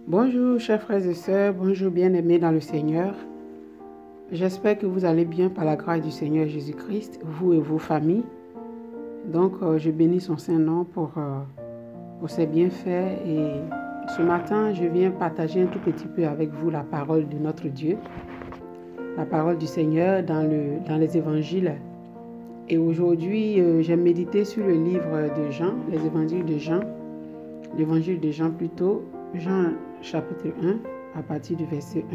Bonjour chers frères et sœurs, bonjour bien-aimés dans le Seigneur. J'espère que vous allez bien par la grâce du Seigneur Jésus-Christ, vous et vos familles. Donc je bénis son Saint-Nom pour ses bienfaits et ce matin je viens partager un tout petit peu avec vous la parole de notre Dieu, la parole du Seigneur dans les évangiles. Et aujourd'hui j'ai médité sur le livre de Jean, les évangiles de Jean, l'évangile de Jean plutôt, Jean chapitre 1 à partir du verset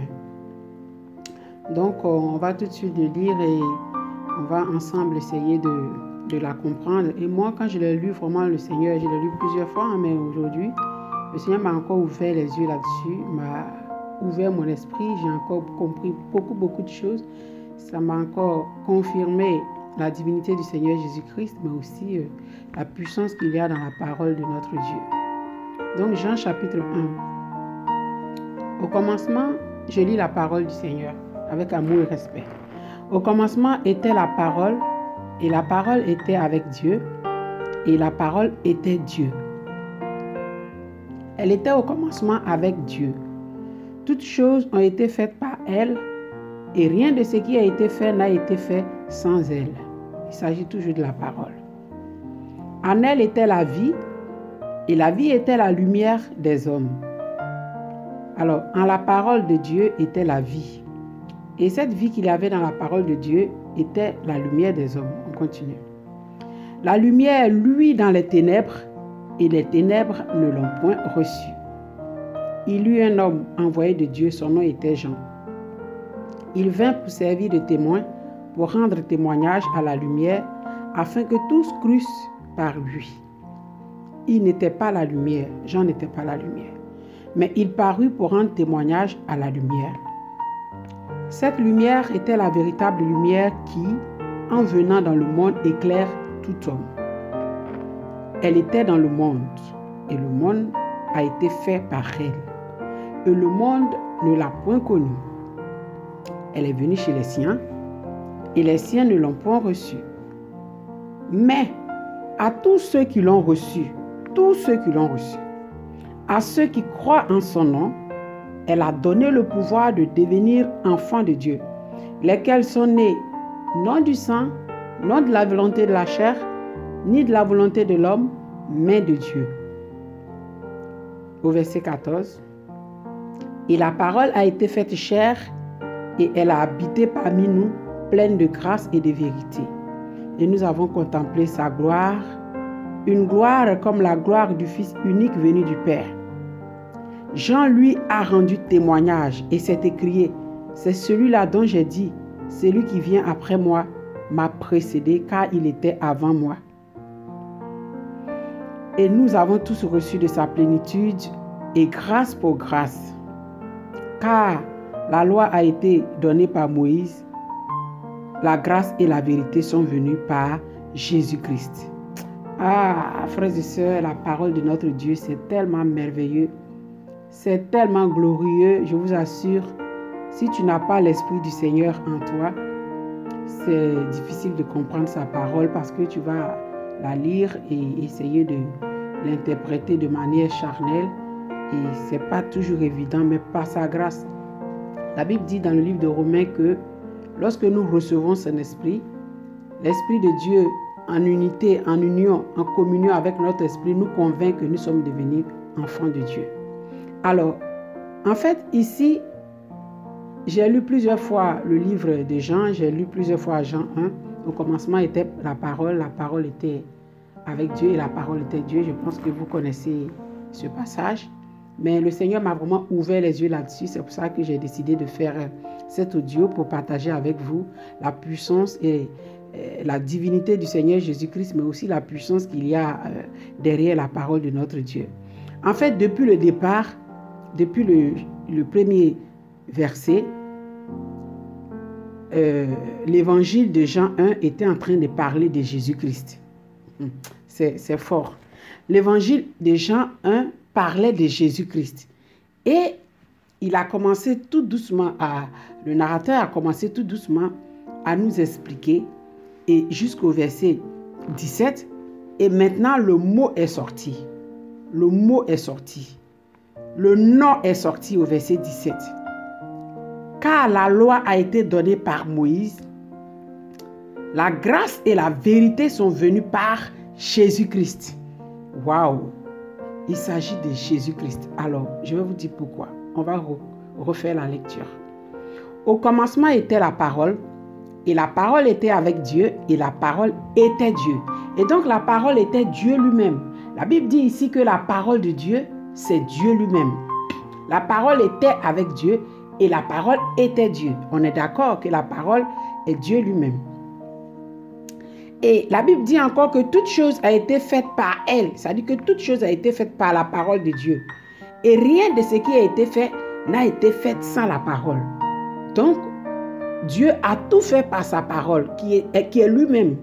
1. Donc on va tout de suite le lire et on va ensemble essayer de la comprendre. Et moi quand je l'ai lu, vraiment le Seigneur, je l'ai lu plusieurs fois, mais aujourd'hui le Seigneur m'a encore ouvert les yeux là-dessus, m'a ouvert mon esprit, j'ai encore compris beaucoup de choses. Ça m'a encore confirmé la divinité du Seigneur Jésus-Christ, mais aussi la puissance qu'il y a dans la parole de notre Dieu. Donc Jean chapitre 1. Au commencement, je lis la parole du Seigneur avec amour et respect. Au commencement était la parole, et la parole était avec Dieu, et la parole était Dieu. Elle était au commencement avec Dieu. Toutes choses ont été faites par elle, et rien de ce qui a été fait n'a été fait sans elle. Il s'agit toujours de la parole. En elle était la vie, et la vie était la lumière des hommes. Alors, en la parole de Dieu était la vie. Et cette vie qu'il y avait dans la parole de Dieu était la lumière des hommes. On continue. La lumière luit dans les ténèbres, et les ténèbres ne l'ont point reçue. Il y eut un homme envoyé de Dieu, son nom était Jean. Il vint pour servir de témoin, pour rendre témoignage à la lumière, afin que tous crussent par lui. Il n'était pas la lumière, Jean n'était pas la lumière, mais il parut pour rendre témoignage à la lumière. Cette lumière était la véritable lumière qui, en venant dans le monde, éclaire tout homme. Elle était dans le monde, et le monde a été fait par elle, et le monde ne l'a point connue. Elle est venue chez les siens, et les siens ne l'ont point reçue. Mais à tous ceux qui l'ont reçue, à ceux qui croient en son nom, elle a donné le pouvoir de devenir enfants de Dieu, lesquels sont nés non du sang, non de la volonté de la chair, ni de la volonté de l'homme, mais de Dieu. Au verset 14. Et la parole a été faite chair, et elle a habité parmi nous, pleine de grâce et de vérité. Et nous avons contemplé sa gloire, une gloire comme la gloire du Fils unique venu du Père. Jean lui a rendu témoignage et s'est écrié, c'est celui-là dont j'ai dit, celui qui vient après moi m'a précédé car il était avant moi. Et nous avons tous reçu de sa plénitude et grâce pour grâce. Car la loi a été donnée par Moïse, la grâce et la vérité sont venues par Jésus-Christ. Ah, frères et sœurs, la parole de notre Dieu, c'est tellement merveilleux. C'est tellement glorieux, je vous assure. Si tu n'as pas l'Esprit du Seigneur en toi, c'est difficile de comprendre sa parole parce que tu vas la lire et essayer de l'interpréter de manière charnelle. Et ce n'est pas toujours évident, mais par sa grâce. La Bible dit dans le livre de Romains que lorsque nous recevons son esprit, l'Esprit de Dieu en unité, en union, en communion avec notre esprit, nous convainc que nous sommes devenus enfants de Dieu. Alors, en fait, ici, j'ai lu plusieurs fois le livre de Jean, j'ai lu plusieurs fois Jean 1. Au commencement était la parole était avec Dieu et la parole était Dieu. Je pense que vous connaissez ce passage. Mais le Seigneur m'a vraiment ouvert les yeux là-dessus. C'est pour ça que j'ai décidé de faire cet audio pour partager avec vous la puissance et la divinité du Seigneur Jésus-Christ, mais aussi la puissance qu'il y a derrière la parole de notre Dieu. En fait, depuis le départ, depuis le premier verset, l'évangile de Jean 1 était en train de parler de Jésus-Christ. C'est fort. L'évangile de Jean 1 parlait de Jésus-Christ. Et il a commencé tout doucement le narrateur a commencé tout doucement à nous expliquer et jusqu'au verset 17. Et maintenant, le mot est sorti. Le mot est sorti. le nom est sorti au verset 17. Car la loi a été donnée par Moïse, la grâce et la vérité sont venues par Jésus-Christ. Waouh! Il s'agit de Jésus-Christ. Alors, je vais vous dire pourquoi. On va refaire la lecture. Au commencement était la parole, et la parole était avec Dieu, et la parole était Dieu. Et donc, la parole était Dieu lui-même. La Bible dit ici que la parole de Dieu, c'est Dieu lui-même. La parole était avec Dieu, et la parole était Dieu. On est d'accord que la parole est Dieu lui-même. Et la Bible dit encore que toute chose a été faite par elle. Ça dit que toute chose a été faite par la parole de Dieu. Et rien de ce qui a été fait n'a été fait sans la parole. Donc, Dieu a tout fait par sa parole, qui est lui-même.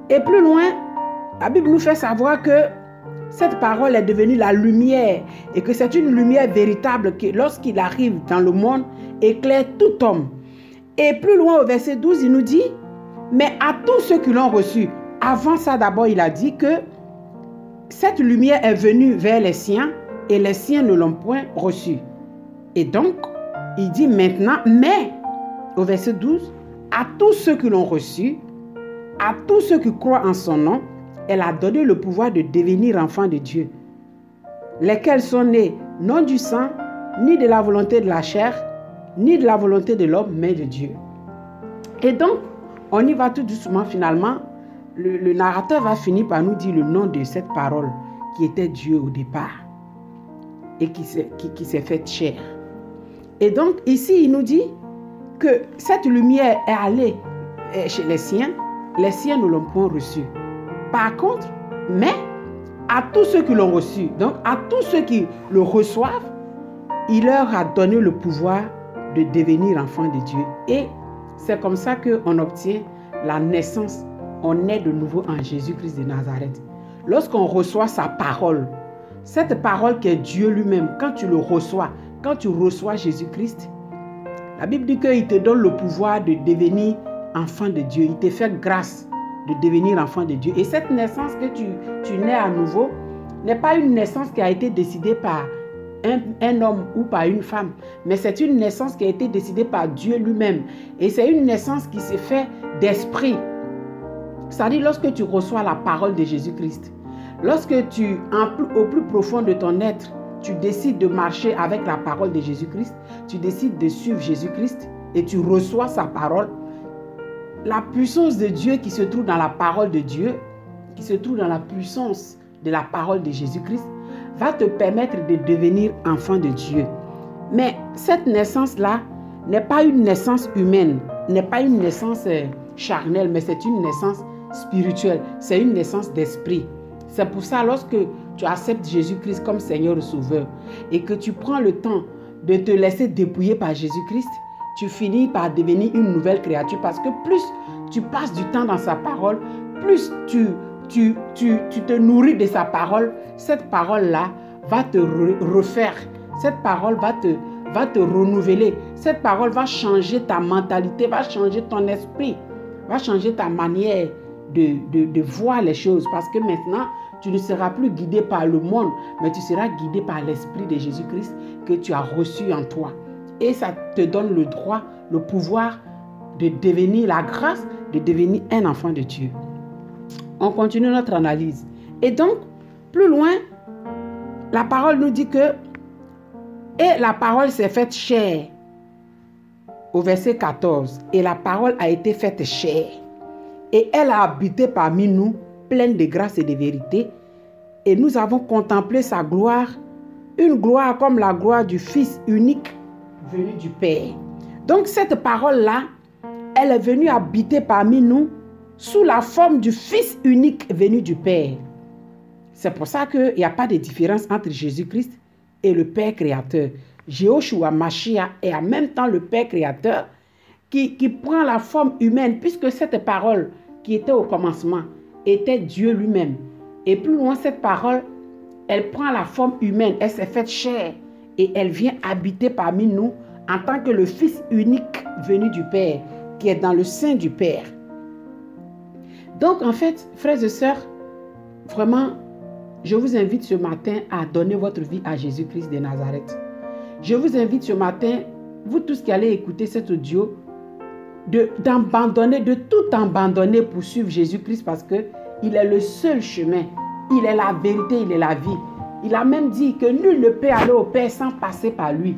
Et plus loin, la Bible nous fait savoir que cette parole est devenue la lumière et que c'est une lumière véritable qui, lorsqu'il arrive dans le monde, éclaire tout homme. Et plus loin, au verset 12, il nous dit: mais à tous ceux qui l'ont reçu. Avant ça, d'abord, il a dit que cette lumière est venue vers les siens et les siens ne l'ont point reçue. Et donc, il dit maintenant, mais, au verset 12, à tous ceux qui l'ont reçu, à tous ceux qui croient en son nom, elle a donné le pouvoir de devenir enfants de Dieu, lesquels sont nés non du sang, ni de la volonté de la chair, ni de la volonté de l'homme, mais de Dieu. Et donc, on y va tout doucement finalement. Le narrateur va finir par nous dire le nom de cette parole qui était Dieu au départ et qui s'est faite chair. Et donc ici, il nous dit que cette lumière est allée chez les siens ne l'ont point reçue. Par contre, mais à tous ceux qui l'ont reçu, donc à tous ceux qui le reçoivent, il leur a donné le pouvoir de devenir enfants de Dieu. Et c'est comme ça qu'on obtient la naissance. On naît de nouveau en Jésus-Christ de Nazareth. Lorsqu'on reçoit sa parole, cette parole qui est Dieu lui-même, quand tu le reçois, quand tu reçois Jésus-Christ, la Bible dit qu'il te donne le pouvoir de devenir enfant de Dieu. Il te fait grâce de devenir enfant de Dieu. Et cette naissance que tu nais à nouveau n'est pas une naissance qui a été décidée par un homme ou par une femme, mais c'est une naissance qui a été décidée par Dieu lui-même. Et c'est une naissance qui se fait d'esprit. C'est-à-dire lorsque tu reçois la parole de Jésus-Christ, lorsque au plus profond de ton être, tu décides de marcher avec la parole de Jésus-Christ, tu décides de suivre Jésus-Christ et tu reçois sa parole, la puissance de Dieu qui se trouve dans la parole de Dieu, qui se trouve dans la puissance de la parole de Jésus-Christ, va te permettre de devenir enfant de Dieu. Mais cette naissance-là n'est pas une naissance humaine, n'est pas une naissance charnelle, mais c'est une naissance spirituelle, c'est une naissance d'esprit. C'est pour ça, lorsque tu acceptes Jésus-Christ comme Seigneur et Sauveur et que tu prends le temps de te laisser dépouiller par Jésus-Christ, tu finis par devenir une nouvelle créature, parce que plus tu passes du temps dans sa parole, plus tu te nourris de sa parole. Cette parole-là va te refaire. Cette parole va te renouveler. Cette parole va changer ta mentalité, va changer ton esprit, va changer ta manière de voir les choses. Parce que maintenant, tu ne seras plus guidé par le monde, mais tu seras guidé par l'Esprit de Jésus-Christ que tu as reçu en toi. Et ça te donne le droit, le pouvoir de devenir, la grâce de devenir un enfant de Dieu. On continue notre analyse. Et donc, plus loin, la parole nous dit que « Et la parole s'est faite chair » au verset 14. « Et la parole a été faite chair. Et elle a habité parmi nous, pleine de grâce et de vérité. Et nous avons contemplé sa gloire, une gloire comme la gloire du Fils unique venu du Père. » Donc cette parole-là, elle est venue habiter parmi nous sous la forme du Fils unique venu du Père. C'est pour ça qu'il n'y a pas de différence entre Jésus-Christ et le Père créateur. Jéhoshua Mashiach est en même temps le Père créateur qui prend la forme humaine, puisque cette parole qui était au commencement était Dieu lui-même. Et plus loin, cette parole, elle prend la forme humaine, elle s'est faite chair et elle vient habiter parmi nous en tant que le Fils unique venu du Père, qui est dans le sein du Père. Donc en fait, frères et sœurs, vraiment, je vous invite ce matin à donner votre vie à Jésus-Christ de Nazareth. Je vous invite ce matin, vous tous qui allez écouter cet audio, de tout abandonner pour suivre Jésus-Christ parce qu'il est le seul chemin. Il est la vérité, il est la vie. Il a même dit que nul ne peut aller au Père sans passer par lui.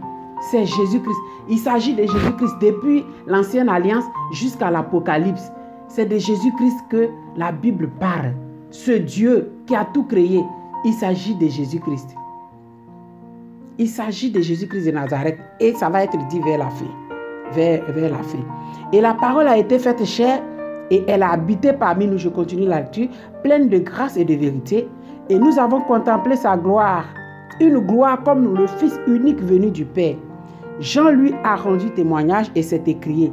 C'est Jésus-Christ. Il s'agit de Jésus-Christ depuis l'ancienne alliance jusqu'à l'Apocalypse. C'est de Jésus-Christ que la Bible parle. Ce Dieu qui a tout créé, il s'agit de Jésus-Christ. Il s'agit de Jésus-Christ de Nazareth et ça va être dit vers la fin. Vers la fin. Et la parole a été faite chair et elle a habité parmi nous, je continue la lecture, pleine de grâce et de vérité. Et nous avons contemplé sa gloire, une gloire comme le Fils unique venu du Père. Jean lui a rendu témoignage et s'est écrié.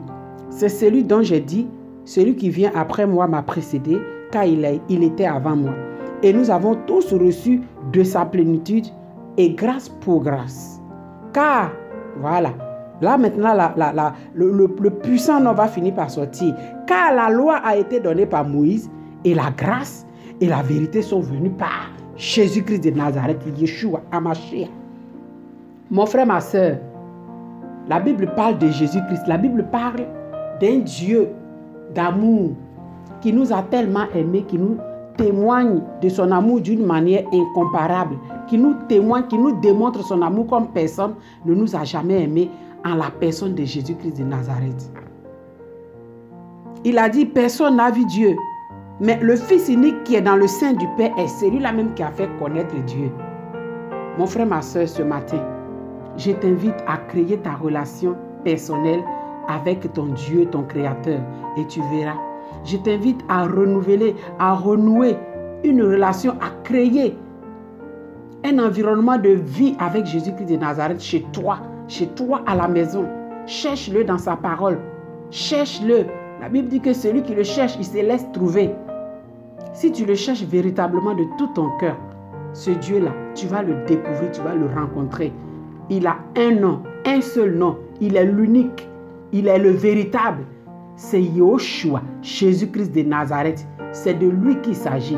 C'est celui dont j'ai dit, celui qui vient après moi m'a précédé, car il était avant moi. Et nous avons tous reçu de sa plénitude et grâce pour grâce. Car, voilà, là maintenant, le puissant nom va finir par sortir. Car la loi a été donnée par Moïse et la grâce et la vérité sont venues par Jésus-Christ de Nazareth, Yeshua, Hamashiach. Mon frère, ma soeur, la Bible parle de Jésus-Christ. La Bible parle d'un Dieu d'amour qui nous a tellement aimés, qui nous témoigne de son amour d'une manière incomparable, qui nous témoigne, qui nous démontre son amour comme personne ne nous a jamais aimés en la personne de Jésus-Christ de Nazareth. Il a dit, personne n'a vu Dieu, mais le Fils unique qui est dans le sein du Père est celui-là même qui a fait connaître Dieu. Mon frère, ma soeur, ce matin, je t'invite à créer ta relation personnelle avec ton Dieu, ton Créateur, et tu verras. Je t'invite à renouveler, à renouer une relation, à créer un environnement de vie avec Jésus-Christ de Nazareth chez toi à la maison. Cherche-le dans sa parole. Cherche-le. La Bible dit que celui qui le cherche, il se laisse trouver. Si tu le cherches véritablement de tout ton cœur, ce Dieu-là, tu vas le découvrir, tu vas le rencontrer. Il a un nom, un seul nom. Il est l'unique. Il est le véritable. C'est Yeshua, Jésus-Christ de Nazareth. C'est de lui qu'il s'agit.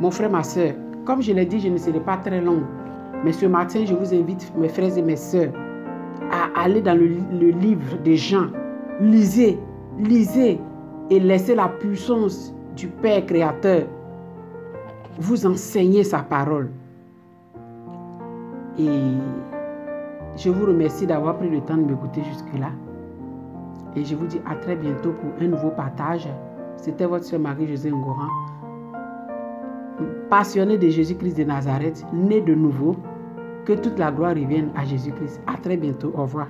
Mon frère, ma soeur, comme je l'ai dit, je ne serai pas très longue. Mais ce matin, je vous invite, mes frères et mes soeurs, à aller dans le livre de Jean. Lisez et laissez la puissance du Père Créateur vous enseigner sa parole. Et je vous remercie d'avoir pris le temps de m'écouter jusque-là. Et je vous dis à très bientôt pour un nouveau partage. C'était votre soeur Marie-Josée Ngoran, passionnée de Jésus-Christ de Nazareth, née de nouveau. Que toute la gloire revienne à Jésus-Christ. À très bientôt. Au revoir.